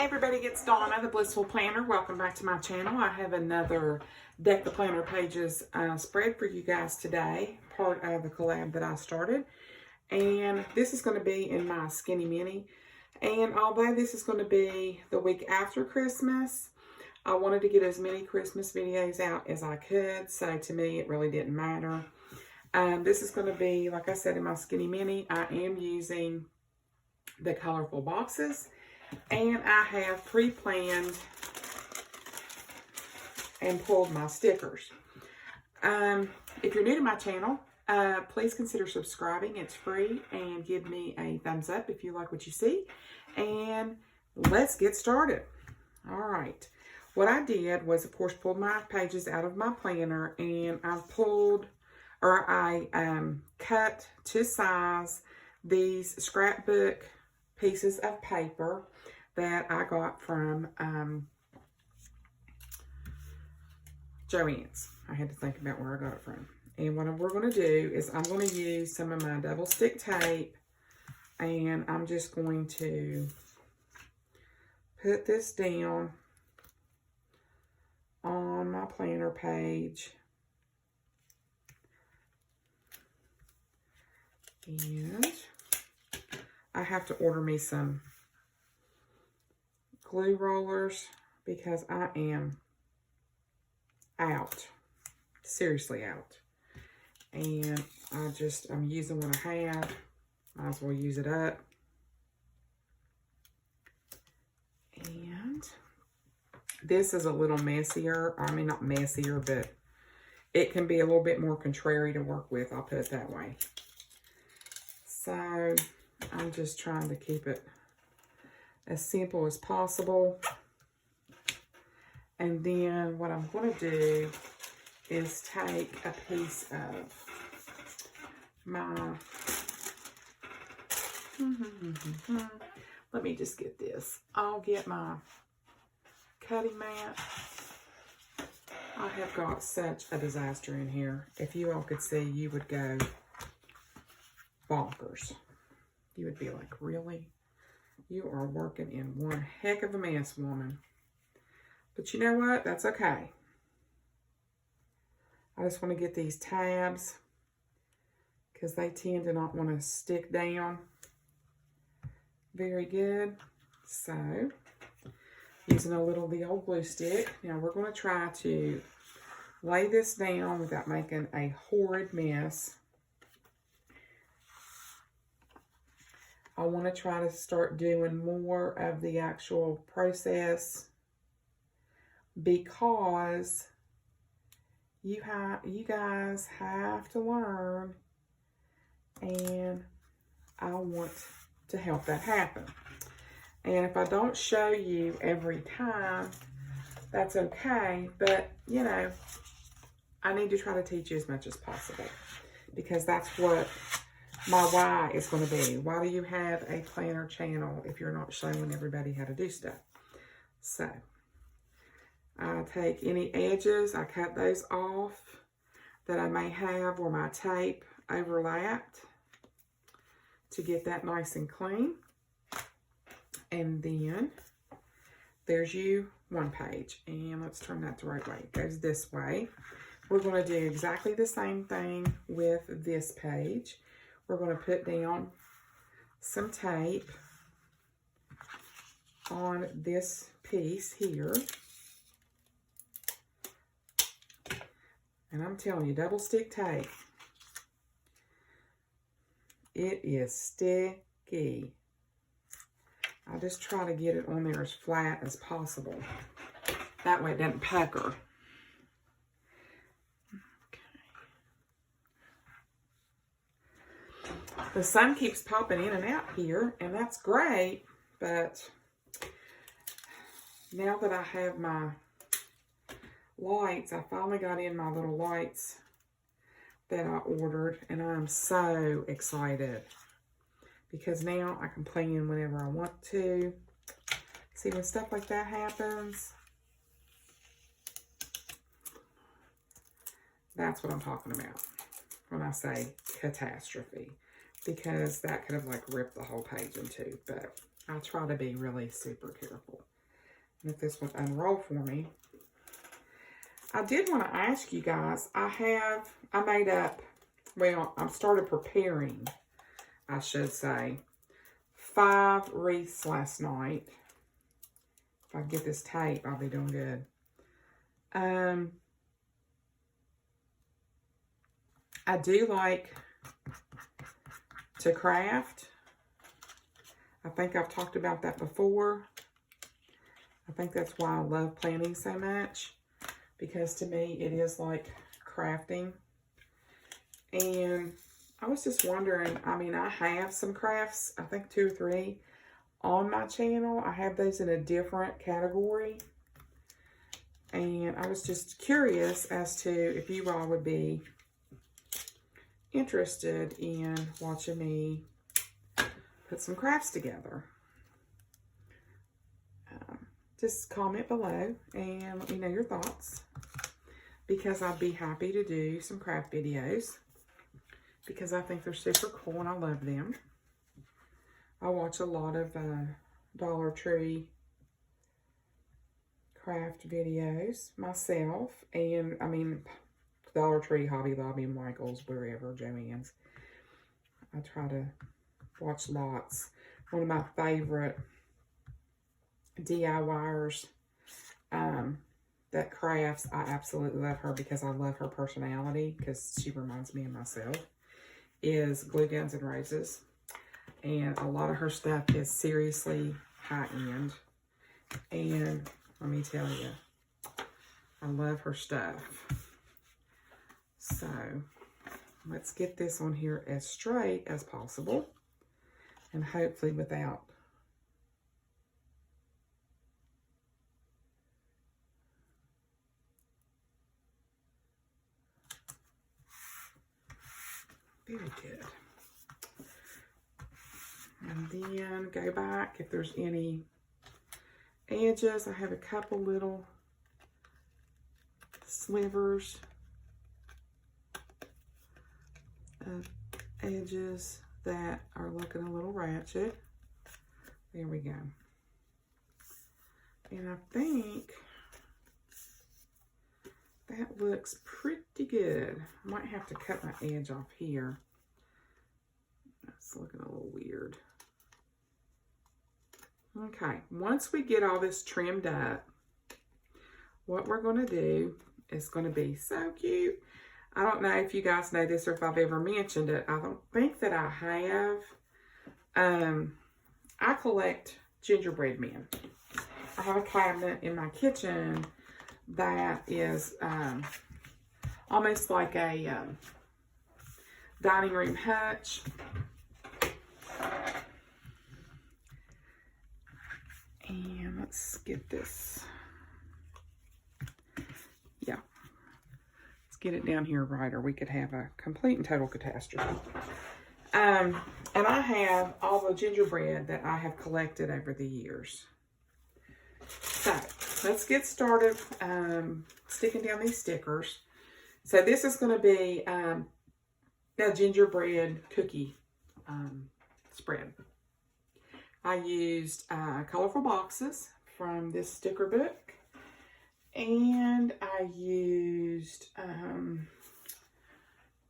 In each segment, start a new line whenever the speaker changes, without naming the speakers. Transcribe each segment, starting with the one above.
Hey everybody, it's Donna, the Blissful Planner. Welcome back to my channel. I have another Deck the Planner Pages spread for you guys today, part of the collab that I started. And this is going to be in my Skinny Mini. And although this is going to be the week after Christmas, I wanted to get as many Christmas videos out as I could. So to me, it really didn't matter. This is going to be, like I said, in my Skinny Mini. I am using the colorful boxes. And I have pre-planned and pulled my stickers. If you're new to my channel, please consider subscribing. It's free, and give me a thumbs up if you like what you see. And let's get started. All right. What I did was, of course, pulled my pages out of my planner, and I cut to size these scrapbook pieces of paper that I got from Joann's. I had to think about where I got it from. And what we're going to do is I'm going to use some of my double stick tape, and I'm just going to put this down on my planner page. And I have to order me some glue rollers because I am out, seriously out. And I'm using what I have. Might as well use it up. And this is a little messier. I mean, not messier, but it can be a little bit more contrary to work with. I'll put it that way. So I'm just trying to keep it as simple as possible. And then what I'm going to do is take a piece of my, let me just get this. I'll get my cutting mat. I have got such a disaster in here. If you all could see, you would go bonkers. You would be like, really? You are working in one heck of a mess, woman. But you know what? That's okay. I just want to get these tabs because they tend to not want to stick down very good. So, using a little of the old glue stick. Now, we're going to try to lay this down without making a horrid mess. I want to try to start doing more of the actual process because you guys have to learn, and I want to help that happen. And if I don't show you every time, that's okay, but you know, I need to try to teach you as much as possible because that's what my why is going to be. Why do you have a planner channel if you're not showing everybody how to do stuff? So, I take any edges, I cut those off that I may have where my tape overlapped to get that nice and clean. And then, there's you one page. And let's turn that the right way. It goes this way. We're going to do exactly the same thing with this page. We're going to put down some tape on this piece here. And I'm telling you, double stick tape, it is sticky. I just try to get it on there as flat as possible. That way it doesn't pucker. The sun keeps popping in and out here, and that's great, but now that I have my lights, I finally got in my little lights that I ordered, and I'm so excited because now I can plan whenever I want to. See, when stuff like that happens, that's what I'm talking about when I say catastrophe. Because that could have like ripped the whole page in two, but I try to be really super careful. if this would unroll for me. I did want to ask you guys, I made up, well, I started preparing, I should say, 5 wreaths last night. If I get this tape, I'll be doing good. I do like to craft. I think I've talked about that before. I think that's why I love planning so much, because to me it is like crafting. And I was just wondering, I mean, I have some crafts, I think 2 or 3 on my channel. I have those in a different category. And I was just curious as to if you all would be interested in watching me put some crafts together. Just comment below and let me know your thoughts, because I'd be happy to do some craft videos, because I think they're super cool and I love them. I watch a lot of Dollar Tree craft videos myself, and I mean Dollar Tree, Hobby Lobby, Michael's, wherever, Joann's. I try to watch lots. One of my favorite DIYers that crafts, I absolutely love her because I love her personality, because she reminds me of myself, is Glue Guns and Roses. And a lot of her stuff is seriously high end. And let me tell you, I love her stuff. So let's get this on here as straight as possible, and hopefully without very good. And then go back if there's any edges. I have a couple little slivers of edges that are looking a little ratchet. There we go. And I think that looks pretty good. I might have to cut my edge off here. That's looking a little weird. Okay, once we get all this trimmed up, what we're going to do is going to be so cute. I don't know if you guys know this or if I've ever mentioned it. I don't think that I have. I collect gingerbread men. I have a cabinet in my kitchen that is almost like a dining room hutch. And let's get this. Yeah. Let's get it down here right, or we could have a complete and total catastrophe. And I have all the gingerbread that I have collected over the years. So let's get started sticking down these stickers. So this is going to be a gingerbread cookie spread. I used colorful boxes from this sticker book, and I used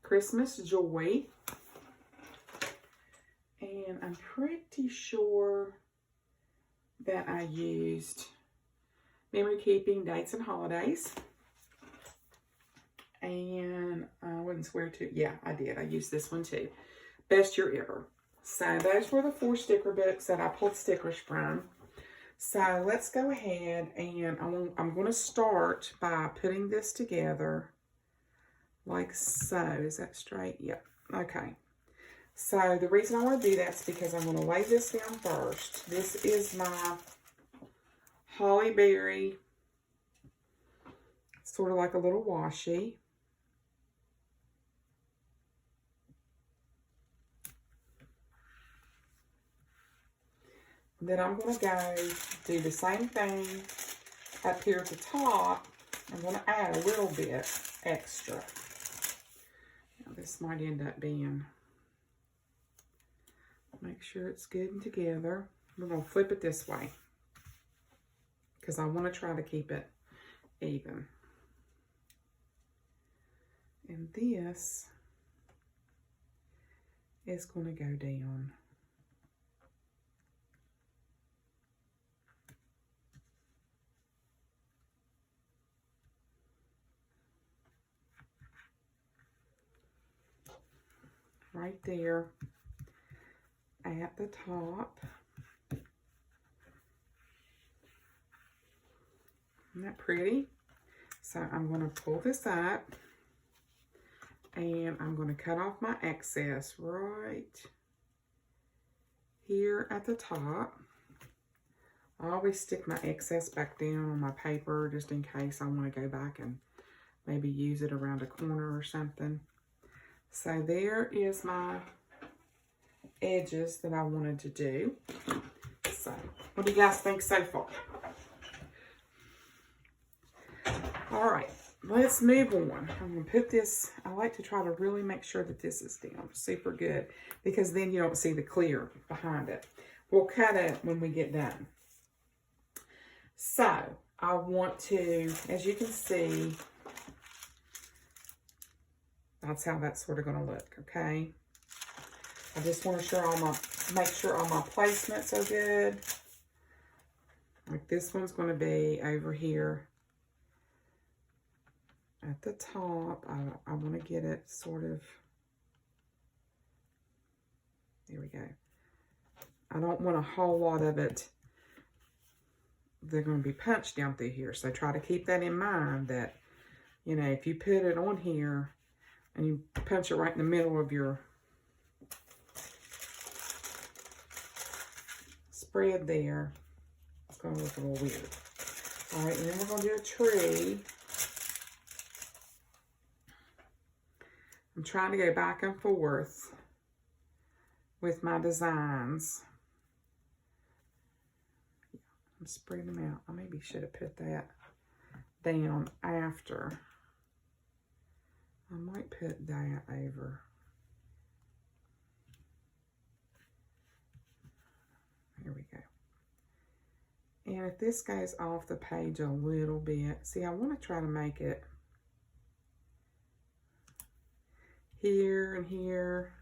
Christmas Joy, and I'm pretty sure that I used Memory Keeping, Dates and Holidays, and I wouldn't swear to, yeah, I did. I used this one too. Best Year Ever. So those were the 4 sticker books that I pulled stickers from. So let's go ahead, and I'm going to start by putting this together like so. Is that straight? Yep. Okay. So the reason I want to do that is because I'm going to lay this down first. This is my Holly Berry, sort of like a little washi. Then I'm going to go do the same thing up here at the top. I'm going to add a little bit extra. Now this might end up being, make sure it's good and together. We're going to flip it this way. because I want to try to keep it even. And this is going to go down. Right there at the top. Isn't that pretty? So I'm going to pull this up and I'm going to cut off my excess right here at the top. I always stick my excess back down on my paper just in case I want to go back and maybe use it around a corner or something. So there is my edges that I wanted to do. So what do you guys think so far? All right, let's move on. I'm going to put this, I like to try to really make sure that this is down super good because then you don't see the clear behind it. We'll cut it when we get done. So I want to, as you can see, that's how that's sort of going to look, okay? I just want to make sure all my placements are good. Like this one's going to be over here at the top. I want to get it sort of, there we go. I don't want a whole lot of it. They're going to be punched down through here. So try to keep that in mind that, you know, if you put it on here and you punch it right in the middle of your spread there, it's going to look a little weird. All right, and then we're going to do a tree. I'm trying to go back and forth with my designs. I'm spreading them out. I maybe should have put that down after. I might put that over. Here we go. And if this goes off the page a little bit, see, I want to try to make it here and here.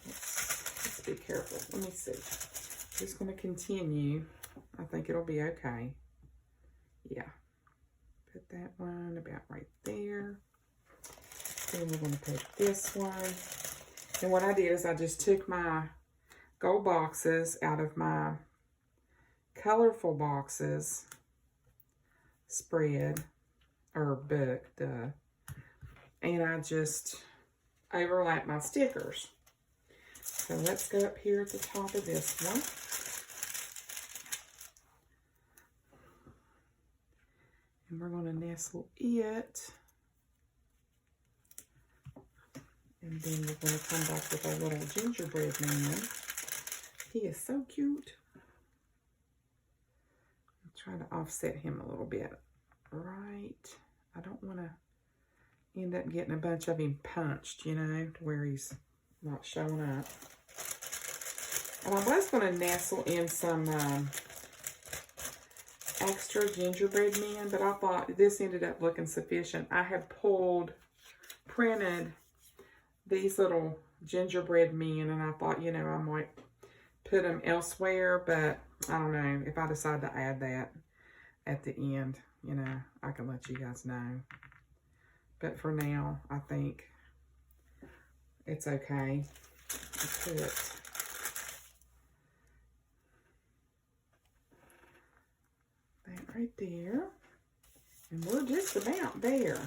Let's be careful. Let me see. I'm just going to continue. I think it'll be okay. Yeah. Put that one about right there. Then we're going to put this one. And what I did is I just took my gold boxes out of my colorful boxes spread, or book, duh. And I just overlap my stickers. So let's go up here at the top of this one. And we're going to nestle it. And then we're going to come back with our little gingerbread man. He is so cute. I'm trying to offset him a little bit. Right. I don't want to end up getting a bunch of him punched, you know, to where he's not showing up. And I was going to nestle in some extra gingerbread men, but I thought this ended up looking sufficient. I have printed these little gingerbread men, and I thought, you know, I might put them elsewhere, but I don't know. If I decide to add that at the end, you know, I can let you guys know. But for now, I think it's okay to put that right there. And we're just about there.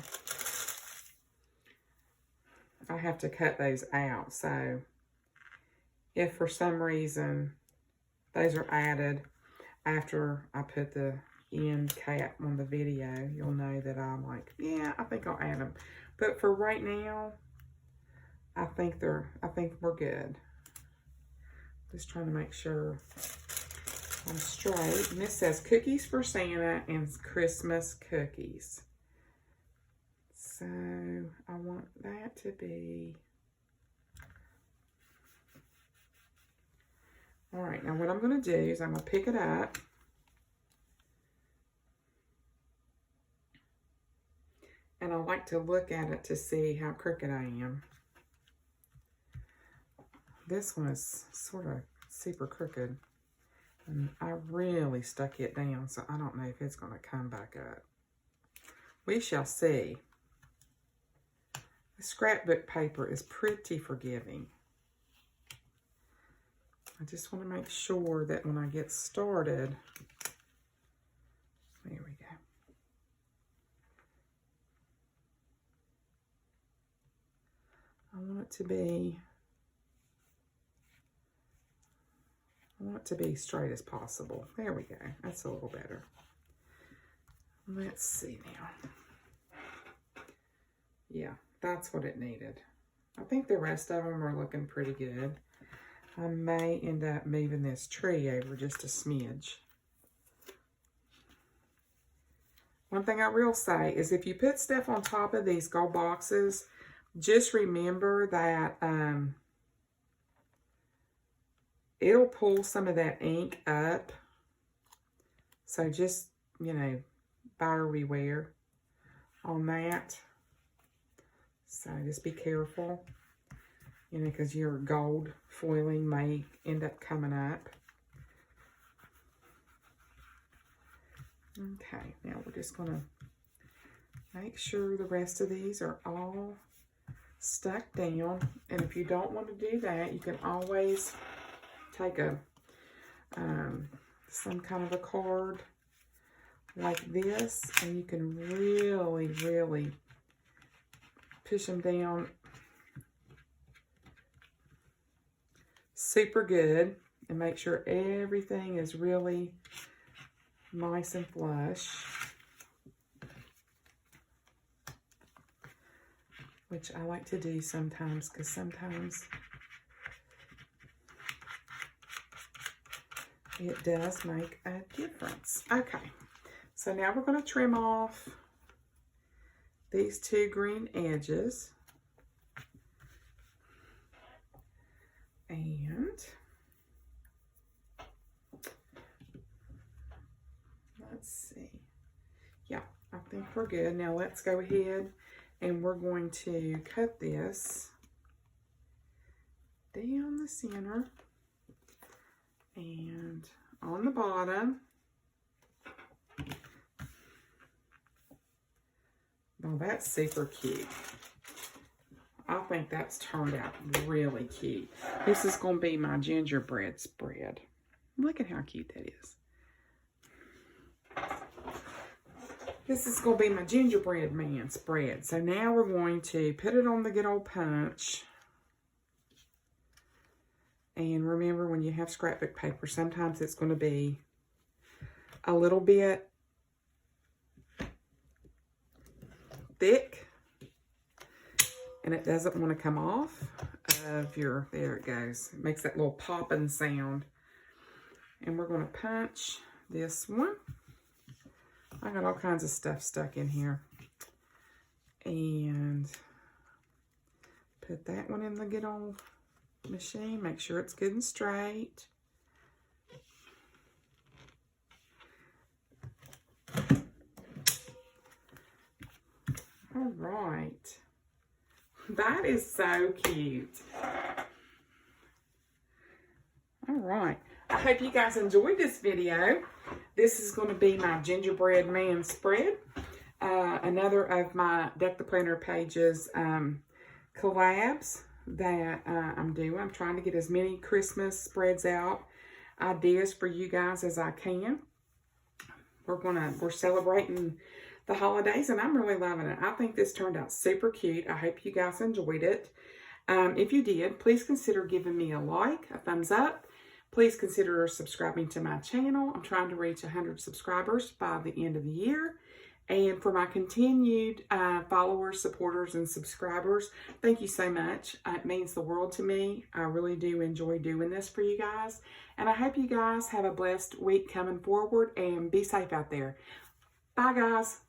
I have to cut those out. So if for some reason those are added after I put the end cap on the video, you'll know that I'm like, yeah, I think I'll add them. But for right now, I think we're good. Just trying to make sure I'm straight. And this says cookies for Santa and Christmas cookies. So I want that to be All right, now what I'm going to do is I'm going to pick it up. And I like to look at it to see how crooked I am. This one is sort of super crooked. And I really stuck it down, so I don't know if it's going to come back up. We shall see. The scrapbook paper is pretty forgiving. I just want to make sure that when I get started, there we go. I want it to be straight as possible. There we go. That's a little better. Let's see now. Yeah, that's what it needed. I think the rest of them are looking pretty good. I may end up moving this tree over just a smidge. One thing I will say is if you put stuff on top of these gold boxes, just remember that it'll pull some of that ink up. So just, you know, buyer beware on that. So just be careful, you know, because your gold foiling may end up coming up. Okay, now we're just going to make sure the rest of these are all stuck down. And if you don't want to do that, you can always take a some kind of a card like this, and you can really push them down super good and make sure everything is really nice and flush, which I like to do sometimes because sometimes it does make a difference. Okay, so now we're going to trim off these two green edges. And let's see. Yeah, I think we're good. Now let's go ahead and we're going to cut this down the center and on the bottom. Oh, that's super cute. I think that's turned out really cute. This is going to be my gingerbread spread. Look at how cute that is. This is going to be my gingerbread man spread. So now we're going to put it on the good old punch. And remember, when you have scrapbook paper, sometimes it's going to be a little bit thick. And it doesn't want to come off of your, there it goes. It makes that little popping sound. And we're going to punch this one. I got all kinds of stuff stuck in here. And put that one in the good old machine. Make sure it's good and straight. All right. That is so cute. All right. I hope you guys enjoyed this video. This is going to be my gingerbread man spread. Another of my Deck the Planner Pages collabs that I'm doing. I'm trying to get as many Christmas spreads out, ideas for you guys as I can. We're celebrating the holidays, and I'm really loving it. I think this turned out super cute. I hope you guys enjoyed it. If you did, please consider giving me a like, a thumbs up. Please consider subscribing to my channel. I'm trying to reach 100 subscribers by the end of the year. And for my continued followers, supporters, and subscribers, thank you so much. It means the world to me. I really do enjoy doing this for you guys. And I hope you guys have a blessed week coming forward, and be safe out there. Bye, guys.